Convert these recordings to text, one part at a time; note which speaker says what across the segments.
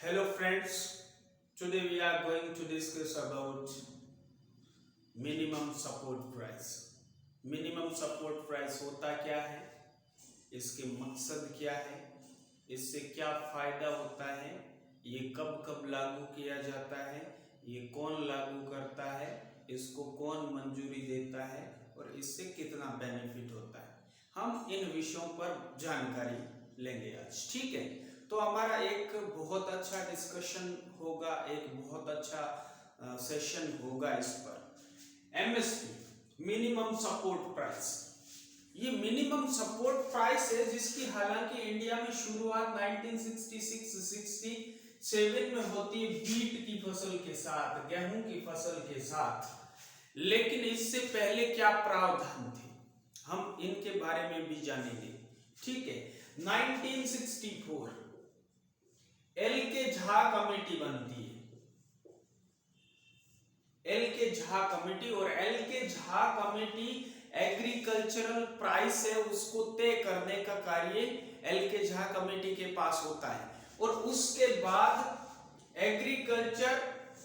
Speaker 1: Hello friends, today we are going to discuss about minimum support price. Minimum support price होता क्या है, इसके मकसद क्या है, इससे क्या फायदा होता है, ये कब कब लागू किया जाता है, ये कौन लागू करता है, इसको कौन मंजूरी देता है और इससे कितना बेनिफिट होता है, हम इन विषयों पर जानकारी लेंगे आज। ठीक है, तो हमारा एक बहुत अच्छा डिस्कशन होगा, एक बहुत अच्छा सेशन होगा इस पर। एमएसपी मिनिमम सपोर्ट प्राइस, ये मिनिमम सपोर्ट प्राइस है जिसकी हालांकि इंडिया में शुरुआत 1966-67 में होती है बीट की फसल के साथ, गेहूं की फसल के साथ। लेकिन इससे पहले क्या प्रावधान थे, हम इनके बारे में भी जानेंगे। ठीक है, 1964 एल के झा कमेटी बनती है, एल के झा कमेटी, और एल के झा कमेटी एग्रीकल्चरल प्राइस है उसको तय करने का कार्य एल के झा कमेटी के पास होता है। और उसके बाद एग्रीकल्चर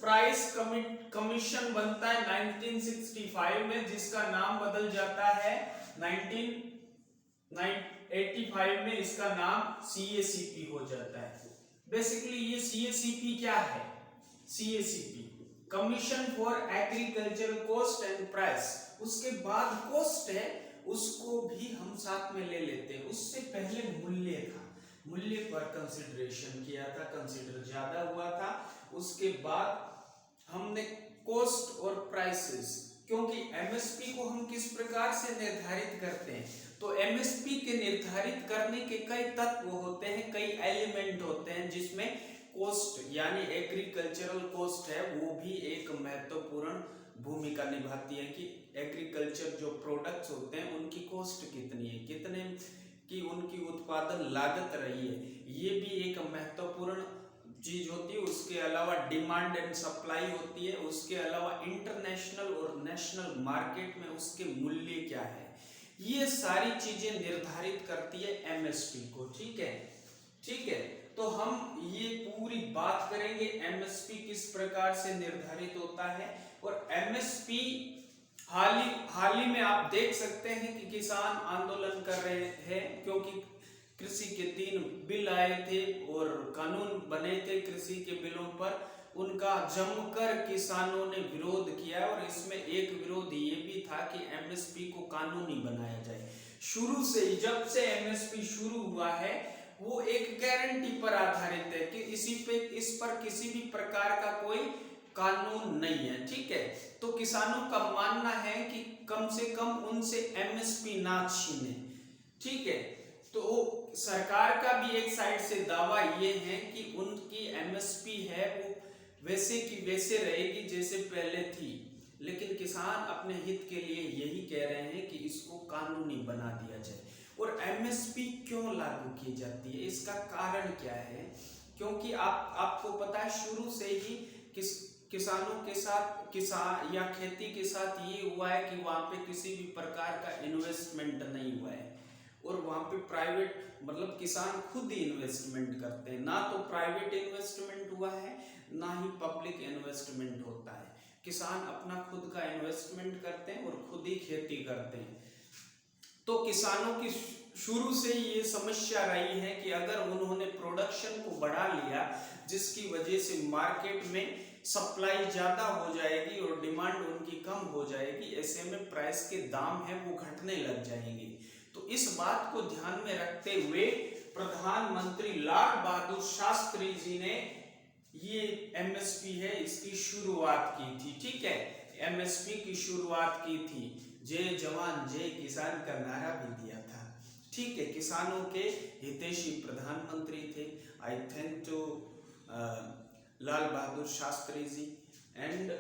Speaker 1: प्राइस कमीशन बनता है 1965 में, जिसका नाम बदल जाता है 1985 में, इसका नाम सीएसीपी हो जाता है। बेसिकली ये सीएसीपी क्या है, CACP commission for agriculture cost and price, उसके बाद कॉस्ट है उसको भी हम साथ में ले लेते हैं। उससे पहले मूल्य था, मूल्य पर कंसिडरेशन किया था, कंसिडर ज्यादा हुआ था। उसके बाद हमने कॉस्ट और प्राइसेस, क्योंकि एमएसपी को हम किस प्रकार से निर्धारित करते हैं, तो एमएसपी के निर्धारित करने के कई तत्व होते हैं, कई एलिमेंट होते हैं, जिसमें कॉस्ट यानी एग्रीकल्चरल कॉस्ट है वो भी एक महत्वपूर्ण भूमिका निभाती है कि एग्रीकल्चर जो प्रोडक्ट्स होते हैं उनकी कॉस्ट कितनी है, कितने की उनकी उत्पादन लागत रही है, ये भी एक महत्वपूर्ण चीज होती है। उसके अलावा डिमांड एंड सप्लाई होती है, उसके अलावा इंटरनेशनल और नेशनल मार्केट में उसके मूल्य क्या है, ये सारी चीजें निर्धारित करती है एमएसपी को। ठीक है, ठीक है, तो हम ये पूरी बात करेंगे एमएसपी किस प्रकार से निर्धारित होता है। और एमएसपी हाल ही में आप देख सकते हैं कि किसान आंदोलन कर रहे हैं, क्योंकि कृषि के 3 बिल आए थे और कानून बने थे कृषि के बिलों पर, उनका जमकर किसानों ने विरोध किया। और इसमें एक विरोध ये भी था कि एमएसपी को कानूनी बनाया जाए। शुरू से ही, जब से एमएसपी शुरू हुआ है, वो एक गारंटी पर आधारित है कि इस पर किसी भी प्रकार का कोई कानून नहीं है। ठीक है, तो किसानों का मानना है कि कम से कम उनसे एमएसपी ना छीने। ठीक है, तो सरकार का भी एक साइड से दावा ये है कि उनकी एमएसपी है वो वैसे की वैसे रहेगी जैसे पहले थी, लेकिन किसान अपने हित के लिए यही कह रहे हैं कि इसको कानूनी बना दिया जाए। और एमएसपी क्यों लागू की जाती है, इसका कारण क्या है, क्योंकि आपको पता है शुरू से ही किसानों के साथ, किसान या खेती के साथ ये हुआ है कि वहां पे किसी भी प्रकार का इन्वेस्टमेंट नहीं हुआ है, और वहां पे प्राइवेट मतलब किसान खुद ही इन्वेस्टमेंट करते हैं, ना तो प्राइवेट इन्वेस्टमेंट हुआ है ना ही पब्लिक इन्वेस्टमेंट होता है। किसान अपना खुद का इन्वेस्टमेंट करते हैं और खुद ही खेती करते हैं। तो किसानों की शुरू से ही ये समस्या रही है कि अगर उन्होंने प्रोडक्शन को बढ़ा लिया, जिसकी वजह से मार्केट में सप्लाई ज्यादा हो जाएगी और डिमांड उनकी कम हो जाएगी, ऐसे में प्राइस के दाम है वो घटने लग जाएंगे। तो इस बात को ध्यान में रखते हुए प्रधानमंत्री लाल बहादुर शास्त्री जी ने ये एमएसपी है इसकी शुरुआत की थी। ठीक है, एमएसपी की शुरुआत की थी, जय जवान जय किसान का नारा भी दिया था। ठीक है, किसानों के हितैषी प्रधानमंत्री थे। I thank to Lal Bahadur Shastri ji, and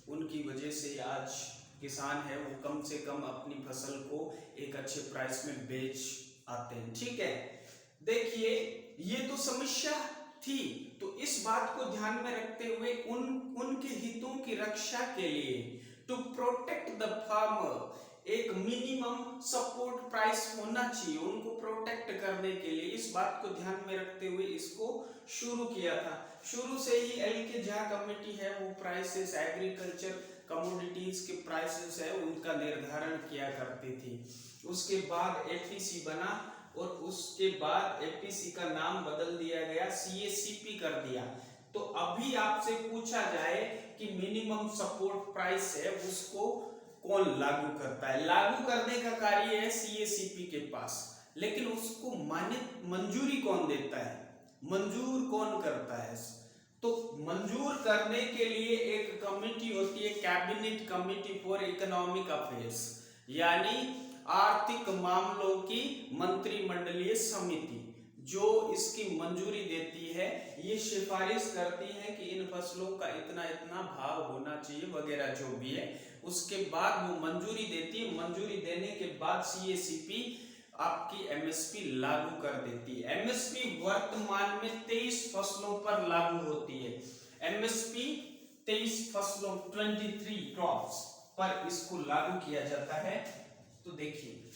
Speaker 1: उनकी वजह से आज किसान है वो कम से कम अपनी फसल को एक अच्छे प्राइस में बेच आते हैं। ठीक है, देखिए ये तो समस्या थी, तो इस बात को ध्यान में रखते हुए उनके हितों की रक्षा के लिए, टू प्रोटेक्ट द फार्मर, एक मिनिमम सपोर्ट प्राइस होना चाहिए उनको प्रोटेक्ट करने के लिए। इस बात को ध्यान में रखते हुए इसको शुरू किया था। शुरू से ही एल के झा कमेटी है वो प्राइसेस, एग्रीकल्चर कमोडिटीज के प्राइसेस है उनका निर्धारण किया करती थी। उसके बाद एपीसी बना और उसके बाद एपीसी का नाम बदल दिया गया, सीएसीपी कर दिया। तो अभी आपसे पूछा जाए कि मिनिमम सपोर्ट प्राइस है उसको कौन लागू करता है, लागू करने का कार्य है सीएसीपी के पास, लेकिन उसको मंजूरी कौन देता है, मंजूर कौन करता है? तो मंजूर करने के लिए एक कमेटी होती है, cabinet committee for economic affairs, यानी आर्थिक मामलों की मंत्रिमंडलीय समिति जो इसकी मंजूरी देती है। ये सिफारिश करती है कि इन फसलों का इतना इतना भाव होना चाहिए वगैरह जो भी है, उसके बाद वो मंजूरी देती है। मंजूरी देने के बाद सीएसीपी आपकी एमएसपी लागू कर देती है। एमएसपी वर्तमान में 23 फसलों पर लागू होती है। एमएसपी 23 फसलों 23 क्रॉप्स पर इसको लागू किया जाता है। तो देखिए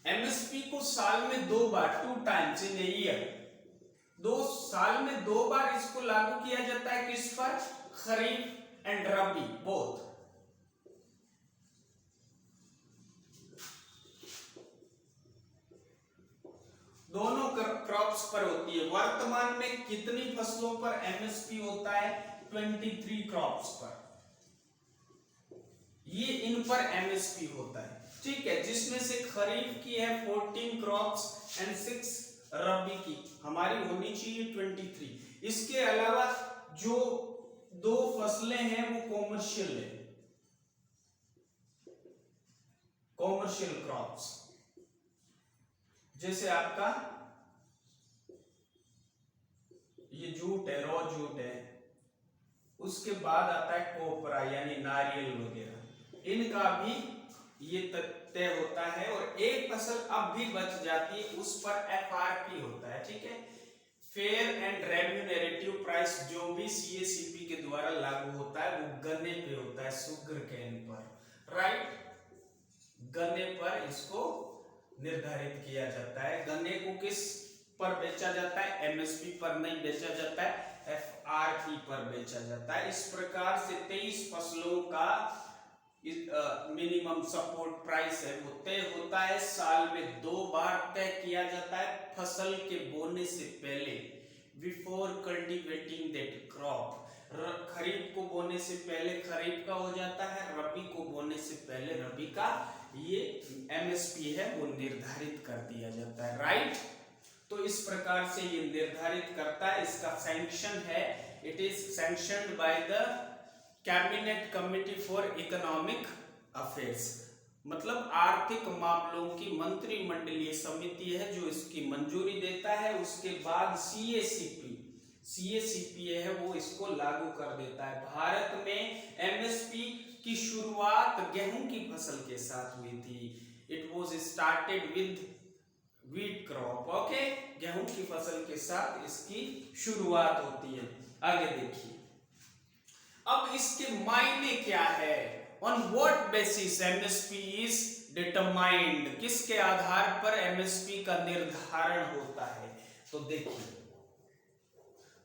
Speaker 1: एमएसपी को साल में 2 बार, 2 टाइम्स इन ए ईयर, 2 साल में 2 बार इसको लागू किया जाता है। किस पर? खरीफ एंड रबी बोथ। दोनों क्रॉप्स पर होती है। वर्तमान में कितनी फसलों पर एमएसपी होता है? 23 क्रॉप्स पर, ये इन पर एमएसपी होता है, ठीक है, जिसमें से खरीफ की है 14 क्रॉप्स एंड 6 रबी की हमारी होनी चाहिए 23। इसके अलावा जो 2 फसलें हैं वो कॉमर्शियल है, कॉमर्शियल क्रॉप्स, जैसे आपका ये जूट है, रॉ जूट है, उसके बाद आता है कोपरा यानी नारियल वगैरह, इनका भी ये तय होता है। और एक फसल अब भी बच जाती है उस पर एफआरपी होता है, ठीक है, फेयर एंड रेम्यूनरेटिव प्राइस, जो भी सीएसीपी के द्वारा लागू होता है वो गन्ने पे होता है, शुगर केन पर, राइट, गन्ने पर इसको निर्धारित किया जाता है। गन्ने को किस पर बेचा जाता है? एमएसपी पर नहीं बेचा जाता है, एफआरपी पर बेचा जाता है। इस प्रकार से 23 फसलों का मिनिमम सपोर्ट प्राइस है वो तय होता है। साल में 2 बार तय किया जाता है, फसल के बोने से पहले, बिफोर कल्टीवेटिंग दैट क्रॉप। खरीफ को बोने से पहले खरीफ का हो जाता है, रबी को बोने से पहले रबी का ये एमएसपी है वो निर्धारित कर दिया जाता है, राइट। तो इस प्रकार से ये निर्धारित करता है, इसका सैंक्शन है, it is sanctioned by the cabinet committee for economic affairs, मतलब आर्थिक मामलों की मंत्रिमंडलीय समिति है जो इसकी मंजूरी देता है। उसके बाद सीएसीपी है वो इसको लागू कर देता है। भारत में एमएसपी की शुरुआत गेहूं की फसल के साथ हुई थी। It was started with wheat crop, okay, गेहूं की फसल के साथ इसकी शुरुआत होती है। आगे देखिए, अब इसके मायने क्या है? On what basis MSP is determined, किसके आधार पर एमएसपी का निर्धारण होता है? तो देखिए,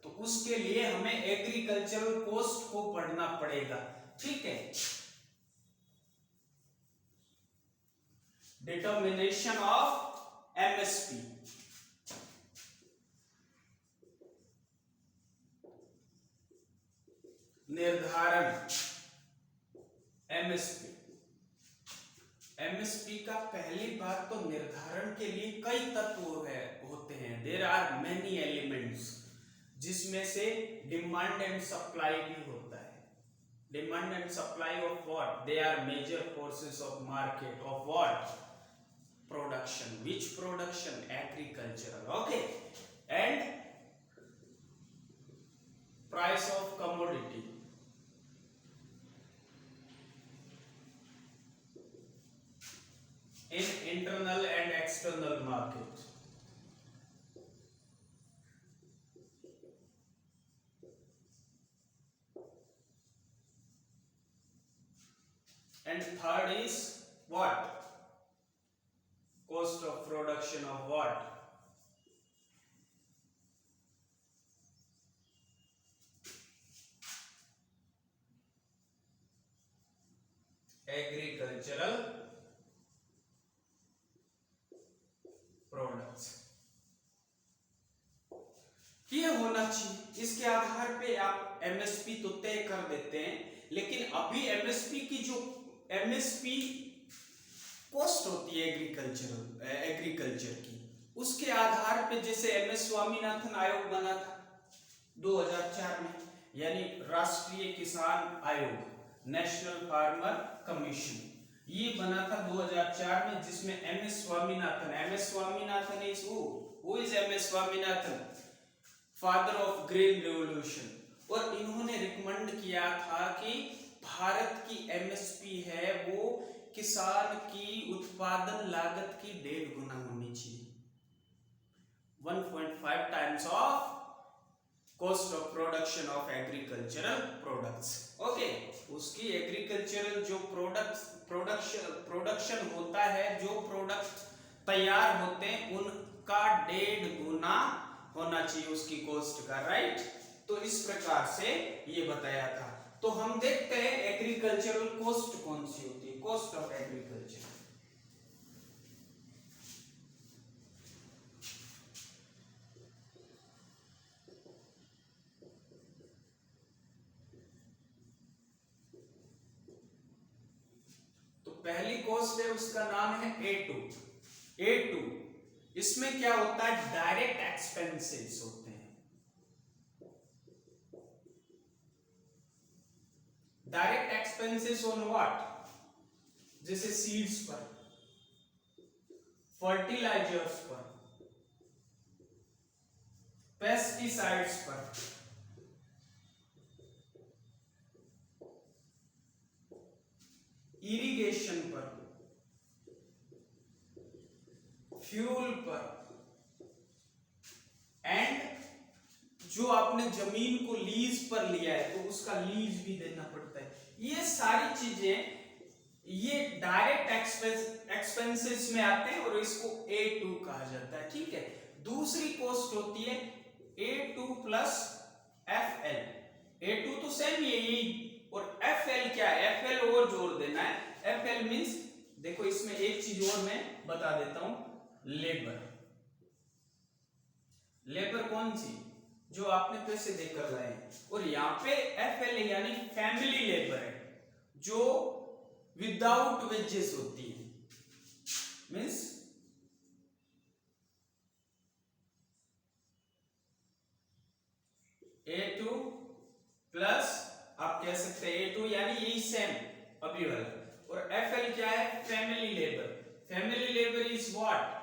Speaker 1: तो उसके लिए हमें एग्रीकल्चरल कॉस्ट को पढ़ना पड़ेगा, ठीक है। डिटर्मिनेशन ऑफ एमएसपी, निर्धारण एमएसपी। एमएसपी का पहली बात तो निर्धारण के लिए कई तत्व होते हैं, देयर आर मेनी एलिमेंट्स, जिसमें से डिमांड एंड सप्लाई भी होता है। Demand and supply of what? They are major forces of market of what? Production. Which production? Agricultural, okay. And price of commodity, in internal and external market. And third is what? Cost of production of what? Agricultural products. ये होना चाहिए, इसके आधार पे आप MSP तो तय कर देते हैं, लेकिन अभी एमएसपी की जो एमएसपी कॉस्ट होती है एग्रीकल्चर की, उसके आधार पे जैसे एमएस स्वामीनाथन आयोग बना था 2004 में, यानी राष्ट्रीय किसान आयोग, नेशनल फार्मर कमीशन, ये बना था 2004 में, जिसमें MS Swaminathan is who is MS Swaminathan, father of grain revolution, और इन्होंने रिकमेंड किया था कि भारत की एमएसपी है वो किसान की उत्पादन लागत की 1.5 गुना होनी चाहिए, 1.5 times of cost of production of agricultural products. Okay, उसकी एग्रीकल्चरल जो प्रोडक्शन होता है, जो प्रोडक्ट तैयार होते हैं उनका 1.5 गुना होना चाहिए उसकी कॉस्ट का, राइट। तो इस प्रकार से ये बताया था। तो हम देखते हैं एग्रीकल्चरल कॉस्ट कौन सी होती है, कॉस्ट ऑफ एग्रीकल्चर। तो पहली कॉस्ट है, उसका नाम है A2। इसमें क्या होता है, डायरेक्ट एक्सपेंसेस होते हैं। डायरेक्ट एक्सपेंसेस ऑन व्हाट, जैसे सीड्स पर, फर्टिलाइजर्स पर, पेस्टिसाइड्स पर, इरिगेशन पर, फ्यूल पर, एंड जो आपने जमीन को लीज पर लिया है तो उसका लीज भी देना पड़ता है। ये सारी चीजें ये डायरेक्ट एक्सपेंसेस में आते हैं और इसको A2 कहा जाता है, ठीक है। दूसरी कॉस्ट होती है A2 प्लस FL। A2 तो सेम ही है यही, और FL क्या है, FL और जोड़ देना है। FL मींस, देखो इसमें एक चीज और मैं बता देता हूं, लेबर कौन सी, जो आपने पैसे देकर लाए, और यहाँ पे FL यानी फैमिली लेबर है, जो विदाउट वेजेस होती है, मींस A2 प्लस, आप कह सकते हैं A2 यानी यही सेम अभी वाला, और FL क्या है, family labour. Family labour is what,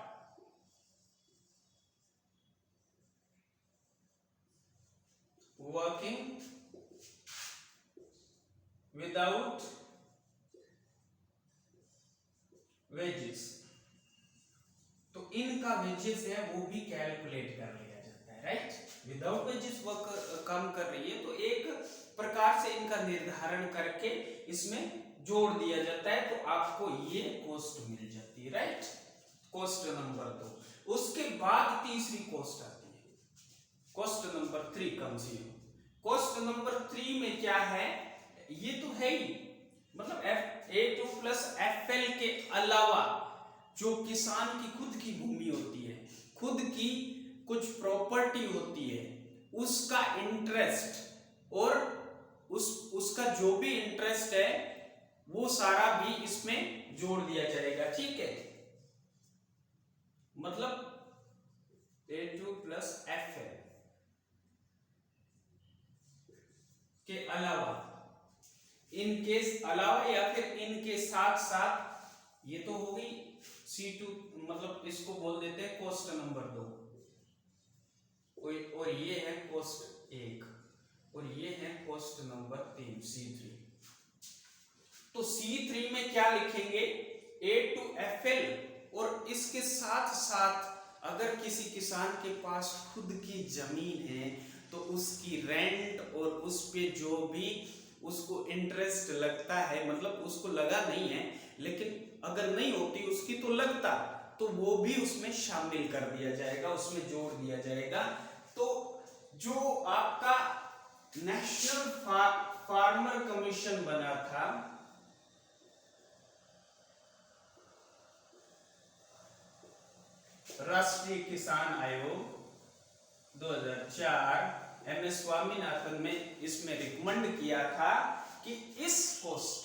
Speaker 1: working without wages. तो इनका वेजेस है वो भी कैलकुलेट कर लिया जाता है, राइट। विदाउट वेजेस वर्क काम कर रही है तो एक प्रकार से इनका निर्धारण करके इसमें जोड़ दिया जाता है, तो आपको ये कॉस्ट मिल जाती है, राइट। Cost number 2। उसके बाद तीसरी कॉस्ट आती है, cost number 3 comes here. Cost number 3 में क्या है, ये तो है ही, मतलब A2 प्लस FL के अलावा जो किसान की खुद की भूमि होती है, खुद की कुछ प्रॉपर्टी होती है, उसका इंटरेस्ट और उसका जो भी इंटरेस्ट है वो सारा भी इसमें जोड़ दिया जाएगा, ठीक है। मतलब A2 प्लस FL के अलावा, इनके अलावा या फिर इनके साथ साथ, ये तो हो गई C2, मतलब इसको बोल देते हैं कॉस्ट नंबर 2, और ये है कॉस्ट 1, और ये है कॉस्ट नंबर 3 C3। तो C3 में क्या लिखेंगे, A2 FL, और इसके साथ साथ अगर किसी किसान के पास खुद की जमीन है तो उसकी रेंट और उस पे जो भी उसको इंटरेस्ट लगता है, मतलब उसको लगा नहीं है लेकिन अगर नहीं होती उसकी तो लगता, तो वो भी उसमें शामिल कर दिया जाएगा, उसमें जोड़ दिया जाएगा। तो जो आपका नेशनल फार्मर कमीशन बना था, राष्ट्रीय किसान आयोग 2004, एम एस स्वामीनाथन ने इसमें रिकमेंड किया था कि इस कोस्ट,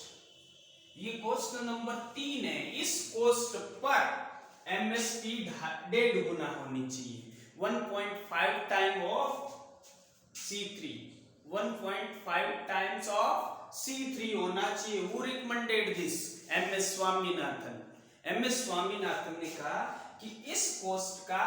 Speaker 1: ये कोस्ट नंबर 3 है, इस कोस्ट पर एमएसपी 1.5 गुना होनी चाहिए, 1.5 time of C3, 1.5 times of C3 होना चाहिए। Who recommended this? M S Swaminathan. M S Swaminathan ने कहा कि इस कोस्ट का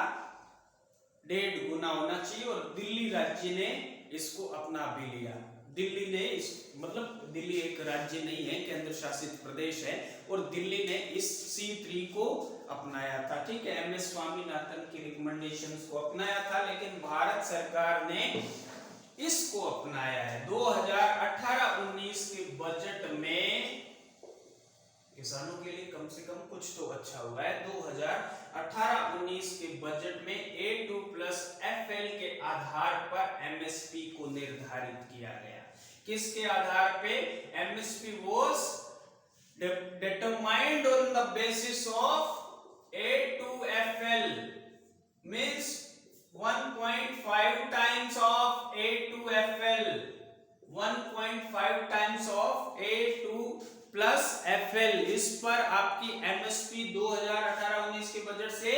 Speaker 1: 1.5 गुना होना चाहिए, और दिल्ली राज्य ने इसको अपना भी लिया। दिल्ली ने इस, मतलब दिल्ली एक राज्य नहीं है, केंद्र शासित प्रदेश है, और दिल्ली ने इस C3 को अपनाया था। ठीक है, एम एस स्वामीनाथन की रिकमेंडेशंस को अपनाया था, लेकिन भारत सरकार ने इसको अपनाया है। 2018-19 के बजट में किसानों के लिए कम से कम कुछ तो अच्छा हुआ है। 2018-19 के बजट में A2+FL के आधार पर एमएसपी को निर्धारित किया गया। किसके आधार पे? MSP was determined on the basis of A2FL, means 1.5 times of A2FL, 1.5 times of A2+FL। इस पर आपकी एमएसपी 2018-19 के बजट से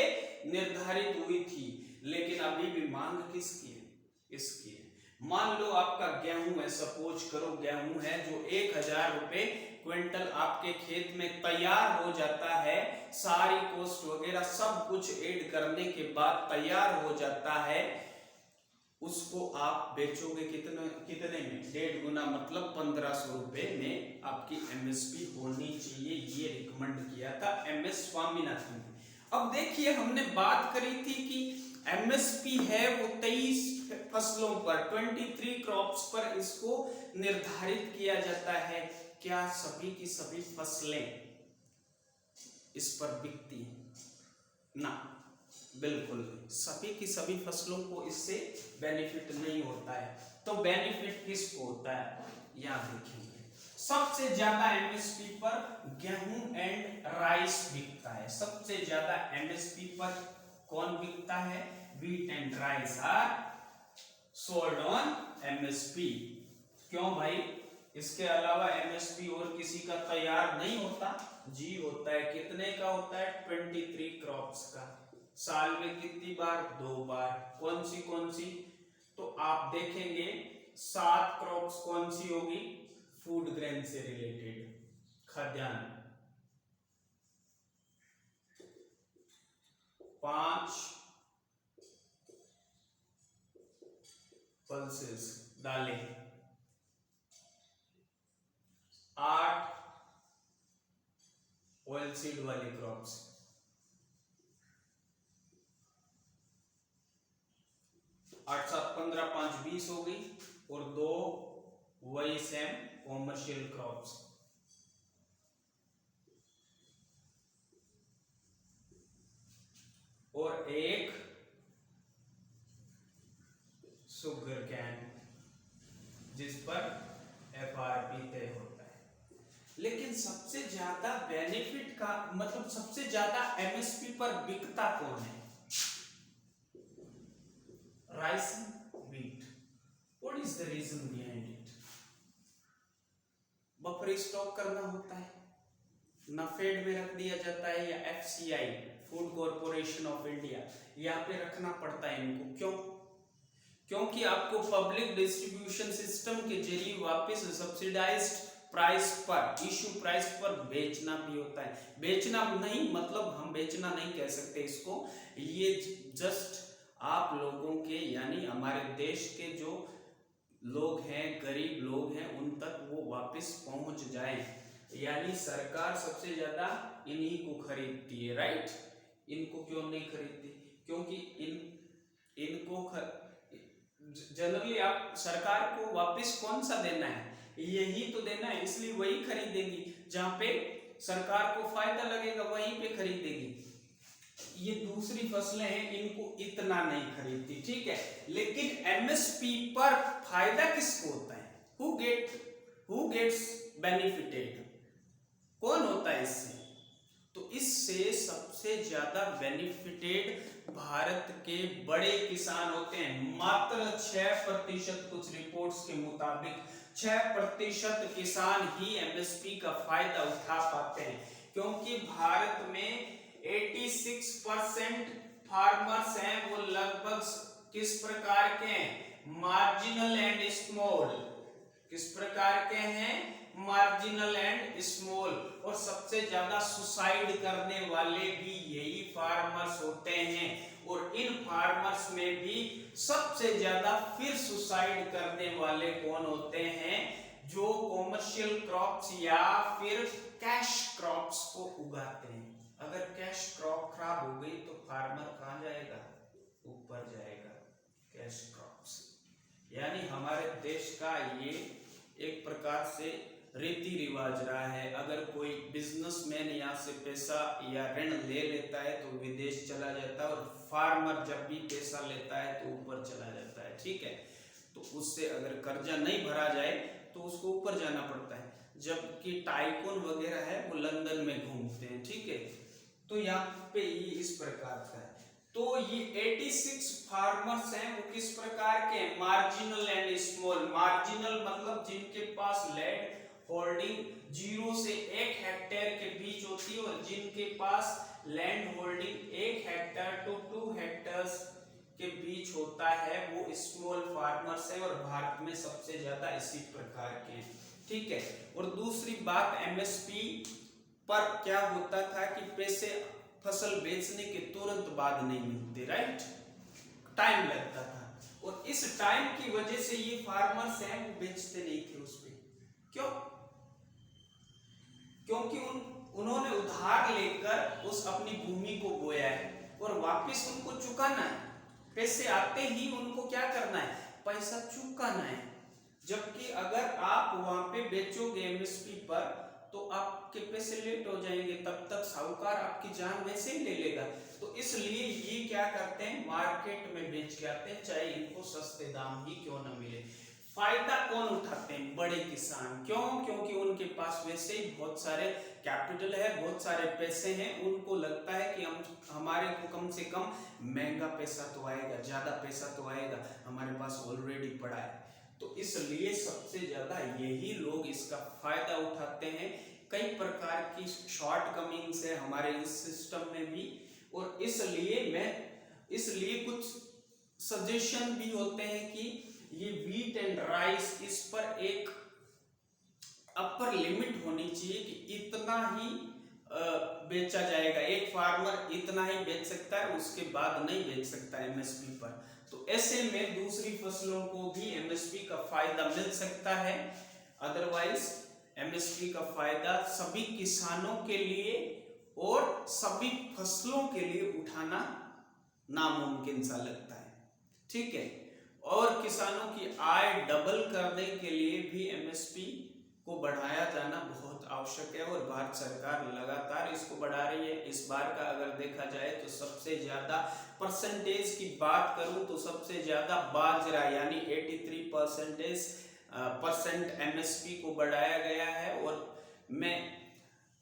Speaker 1: निर्धारित हुई थी, लेकिन अभी भी मांग किसकी है? इसकी है। मान लो आपका गेहूं है, सपोज करो गेहूं है जो 1000 रुपए क्विंटल आपके खेत में तैयार हो जाता है, सारी कॉस्ट वगैरह सब कुछ ऐड करने के बाद तैयार हो जाता है, उसको आप बेचोगे कितने में? 1.5 गुना, मतलब 1500 रुपए में आपकी एमएसपी होनी चाहिए। ये रिकमेंड किया था एम एस स्वामीनाथन ने। अब देखिए, हमने बात करी थी कि एमएसपी है वो 23 फसलों पर, 23 क्रॉप्स पर इसको निर्धारित किया जाता है। क्या सभी की सभी फसलें इस पर बिकती हैं? ना, बिल्कुल सभी की सभी फसलों को इससे बेनिफिट नहीं होता है। तो बेनिफिट किसको होता है? यहां देखेंगे, सबसे ज्यादा एमएसपी पर गेहूं एंड राइस बिकता है। सबसे ज्यादा एमएसपी पर कौन बिकता है? Wheat and rice are sold on MSP. क्यों भाई? इसके अलावा एमएसपी और किसी का तैयार नहीं होता? जी होता है। कितने का होता है? 23 क्रॉप्स का। साल में कितनी बार? 2 बार। कौन सी? तो आप देखेंगे 7 क्रॉप्स कौन सी होगी? फूड ग्रेन से रिलेटेड, खाद्यान्न। 5 पल्सेस, दालें। 8 ऑयल सीड वाली क्रॉप्स। 8 7 15 5 20 हो गई, और 2 वही सेम कॉमर्शियल क्रॉप्स। और 1 शुगर कैन, जिस पर एफआरपी तय होता है। लेकिन सबसे ज्यादा बेनिफिट का मतलब सबसे ज्यादा एमएसपी पर बिकता कौन है? Rice, wheat. What is the reason behind it? Buffer stock करना होता है, नफेड में रख दिया जाता है, या FCI, food corporation of India, यहाँ पे रखना पड़ता है इनको। क्यों? क्योंकि आपको पब्लिक डिस्ट्रीब्यूशन सिस्टम के जरिए वापस सब्सिडाइज्ड प्राइस पर, इशू प्राइस पर बेचना भी होता है। बेचना नहीं, मतलब हम बेचना नहीं कह सकते इसको, ये जस्ट आप लोगों के, यानी हमारे देश के जो लोग हैं, गरीब लोग हैं, उन तक वो वापस पहुंच जाए। यानी सरकार सबसे ज्यादा इन्हीं को खरीदती है, राइट? इनको क्यों नहीं खरीदती? क्योंकि इनको जनरली आप सरकार को वापस कौन सा देना है? यही तो देना है, इसलिए वही खरीदेगी जहां पे सरकार को फायदा लगेगा, वहीं पे खरीदेगी। ये दूसरी फसलें हैं, इनको इतना नहीं खरीदती, ठीक है। लेकिन एमएसपी पर फायदा किसको होता है? Who gets benefited? कौन होता है इससे? तो इससे सबसे ज्यादा बेनिफिटेड भारत के बड़े किसान होते हैं। मात्र 6%, कुछ रिपोर्ट्स के मुताबिक 6% किसान ही एमएसपी का फायदा उठा पाते हैं, क्योंकि भारत में 86% फार्मर्स हैं, वो लगभग किस प्रकार के हैं? Marginal and small. किस प्रकार के हैं? Marginal and small. और सबसे ज्यादा सुसाइड करने वाले भी यही फार्मर्स होते हैं। और इन फार्मर्स में भी सबसे ज्यादा फिर सुसाइड करने वाले कौन होते हैं? जो कॉमर्शियल क्रॉप्स या फिर कैश क्रॉप्स को उगाते हैं। अगर कैश क्रॉप खराब हो गई तो फार्मर कहां जाएगा? ऊपर जाएगा। कैश क्रॉप्स यानी हमारे देश का ये एक प्रकार से रीति रिवाज रहा है। अगर कोई बिजनेसमैन यहाँ से पैसा या ऋण ले लेता है तो विदेश चला जाता है, और फार्मर जब भी पैसा लेता है तो ऊपर चला जाता है, ठीक है। तो उससे अगर कर्जा नहीं भरा जाए तो उसको ऊपर जाना पड़ता है, जबकि टाइकून वगैरह है वो लंदन में घूमते हैं, ठीक है। तो यहाँ पे ये इस प्रकार का है। तो ये 86 फार्मर्स हैं, वो किस प्रकार के हैं? Marginal and small. मार्जिनल मतलब जिनके पास लैंड होल्डिंग 0 से 1 हेक्टेयर के बीच होती है, और जिनके पास land holding 1 hectare to 2 hectares के बीच होता है, वो स्मॉल फार्मर्स हैं। और भारत में सबसे ज्यादा इसी प्रकार के हैं, ठीक है। और दूसरी बात, एमएसपी पर क्या होता था कि पैसे फसल बेचने के तुरंत बाद नहीं मिलते, राइट, टाइम लगता था। और इस टाइम की वजह से ये फार्मर्स हैं वो बेचते नहीं थे उस पे। क्यों? क्योंकि उन्होंने उधार लेकर उस अपनी भूमि को बोया है और वापस उनको चुकाना है। पैसे आते ही उनको क्या करना है? पैसा चुकाना है। जबकि अगर आप वहां पे बेचोगे एमएसपी पर तो आपके पैसे लेट हो जाएंगे, तब तक साहूकार आपकी जान वैसे ही ले लेगा। तो इसलिए ये क्या करते हैं? मार्केट में बेच के आते हैं, चाहे इनको सस्ते दाम ही क्यों न मिले। फायदा कौन उठाते हैं? बड़े किसान। क्यों? क्योंकि उनके पास वैसे ही बहुत सारे कैपिटल है, बहुत सारे पैसे हैं। उनको लगता है कि हमारे को कम से कम महंगा पैसा तो आएगा, ज्यादा पैसा तो आएगा, हमारे पास ऑलरेडी पड़ा है। तो इसलिए सबसे ज्यादा यही लोग इसका फायदा उठाते हैं। कई प्रकार की शॉर्टकमिंग्स है हमारे इस सिस्टम में भी, और इसलिए कुछ सजेशन भी होते हैं कि ये व्हीट एंड राइस, इस पर एक अपर लिमिट होनी चाहिए कि इतना ही बेचा जाएगा। एक फार्मर इतना ही बेच सकता है, उसके बाद नहीं बेच सकता एमएसपी पर। तो ऐसे में दूसरी फसलों को भी एमएसपी का फायदा मिल सकता है। अदरवाइज एमएसपी का फायदा सभी किसानों के लिए और सभी फसलों के लिए उठाना नामुमकिन सा लगता है, ठीक है। और किसानों की आय डबल करने के लिए भी एमएसपी को बढ़ाया जाना बहुत आवश्यक है, और भारत सरकार लगातार इसको बढ़ा रही है। इस बार का अगर देखा जाए तो सबसे ज्यादा परसेंटेज की बात करूं तो सबसे ज्यादा बाजरा यानी 83% एमएसपी को बढ़ाया गया है। और मैं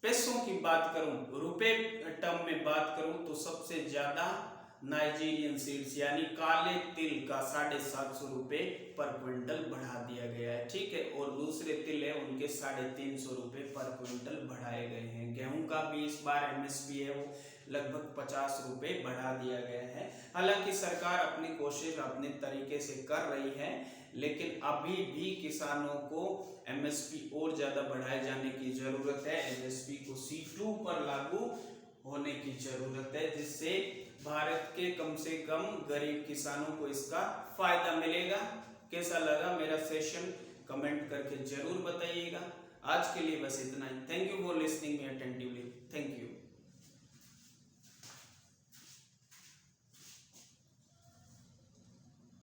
Speaker 1: पैसों की बात करूं, रुपए टर्म में बात करूं तो सबसे ज्यादा नाइजीरियन सीड्स यानी काले तिल का 750 रुपए पर क्विंटल बढ़ा दिया गया है, ठीक है। और दूसरे तिल है उनके 350 रुपए पर क्विंटल बढ़ाए गए हैं। गेहूं का भी इस बार एमएसपी है वो लगभग 50 रुपए बढ़ा दिया गया है। हालांकि सरकार अपनी कोशिश अपने तरीके से कर रही है, लेकिन अभी भी किसानों को एमएसपी और ज्यादा बढ़ाए जाने की जरूरत है। एमएसपी को C2 पर लागू होने की जरूरत है, जिससे भारत के कम से कम गरीब किसानों को इसका फायदा मिलेगा। कैसा लगा मेरा सेशन कमेंट करके जरूर बताइएगा। आज के लिए बस इतना ही। Thank you for listening me attentively. Thank you.